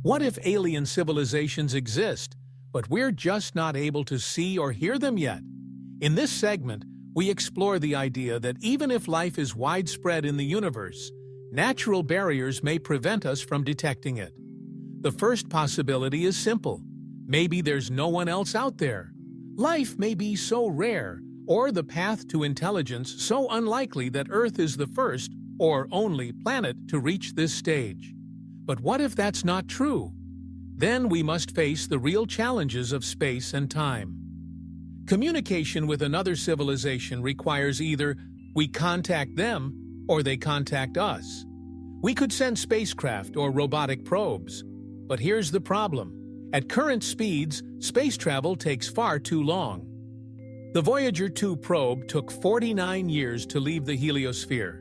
What if alien civilizations exist, but we're just not able to see or hear them yet? In this segment, we explore the idea that even if life is widespread in the universe, natural barriers may prevent us from detecting it. The first possibility is simple. Maybe there's no one else out there. Life may be so rare, or the path to intelligence so unlikely that Earth is the first or only planet to reach this stage. But what if that's not true? Then we must face the real challenges of space and time. Communication with another civilization requires either we contact them or they contact us. We could send spacecraft or robotic probes. But here's the problem. At current speeds, space travel takes far too long. The Voyager 2 probe took 49 years to leave the heliosphere,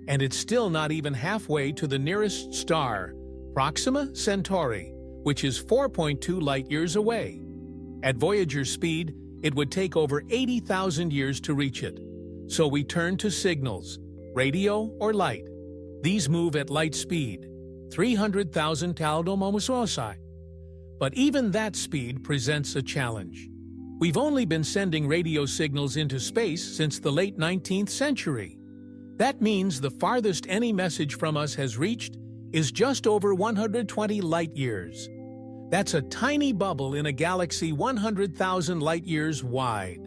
and it's still not even halfway to the nearest star, Proxima Centauri, which is 4.2 light-years away. At Voyager speed, it would take over 80,000 years to reach it. So we turn to signals, radio or light. These move at light speed, 300,000 ʻOumuamua. But even that speed presents a challenge. We've only been sending radio signals into space since the late 19th century. That means the farthest any message from us has reached is just over 120 light-years. That's a tiny bubble in a galaxy 100,000 light-years wide.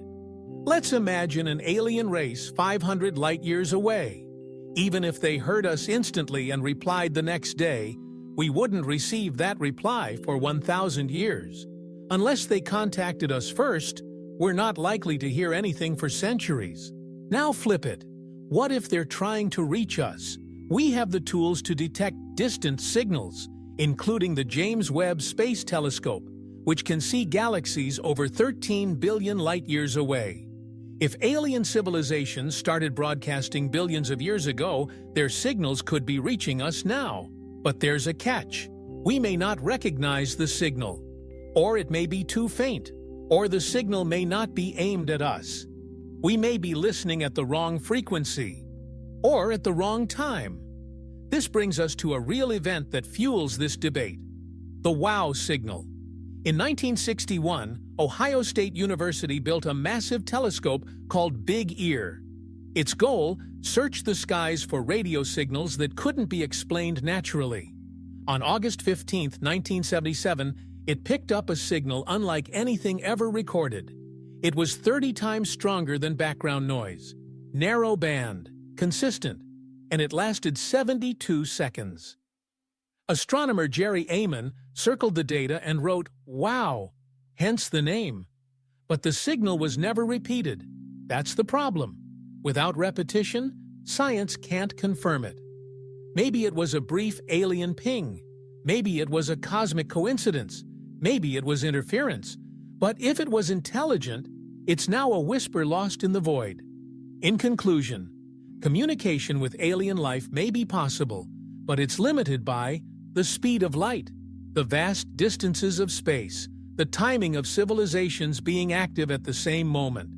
Let's imagine an alien race 500 light-years away. Even if they heard us instantly and replied the next day, we wouldn't receive that reply for 1,000 years. Unless they contacted us first, we're not likely to hear anything for centuries. Now flip it. What if they're trying to reach us? We have the tools to detect distant signals, including the James Webb Space Telescope, which can see galaxies over 13 billion light-years away. If alien civilizations started broadcasting billions of years ago, their signals could be reaching us now. But there's a catch. We may not recognize the signal. Or it may be too faint. Or the signal may not be aimed at us. We may be listening at the wrong frequency. Or at the wrong time. This brings us to a real event that fuels this debate. The WOW signal. In 1961, Ohio State University built a massive telescope called Big Ear. Its goal, search the skies for radio signals that couldn't be explained naturally. On August 15, 1977, it picked up a signal unlike anything ever recorded. It was 30 times stronger than background noise, narrow band, consistent, and it lasted 72 seconds. Astronomer Jerry Amon circled the data and wrote, "Wow," hence the name. But the signal was never repeated. That's the problem. Without repetition, science can't confirm it. Maybe it was a brief alien ping. Maybe it was a cosmic coincidence. Maybe it was interference. But if it was intelligent, it's now a whisper lost in the void. In conclusion, communication with alien life may be possible, but it's limited by the speed of light, the vast distances of space, the timing of civilizations being active at the same moment,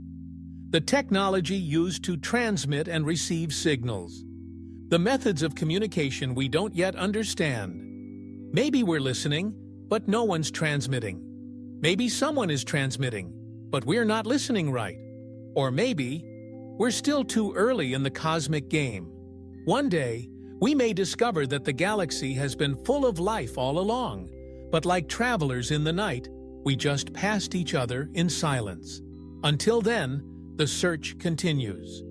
the technology used to transmit and receive signals, the methods of communication we don't yet understand. Maybe we're listening, but no one's transmitting. Maybe someone is transmitting, but we're not listening right. Or maybe we're still too early in the cosmic game. One day, we may discover that the galaxy has been full of life all along, but like travelers in the night, we just passed each other in silence. Until then, the search continues.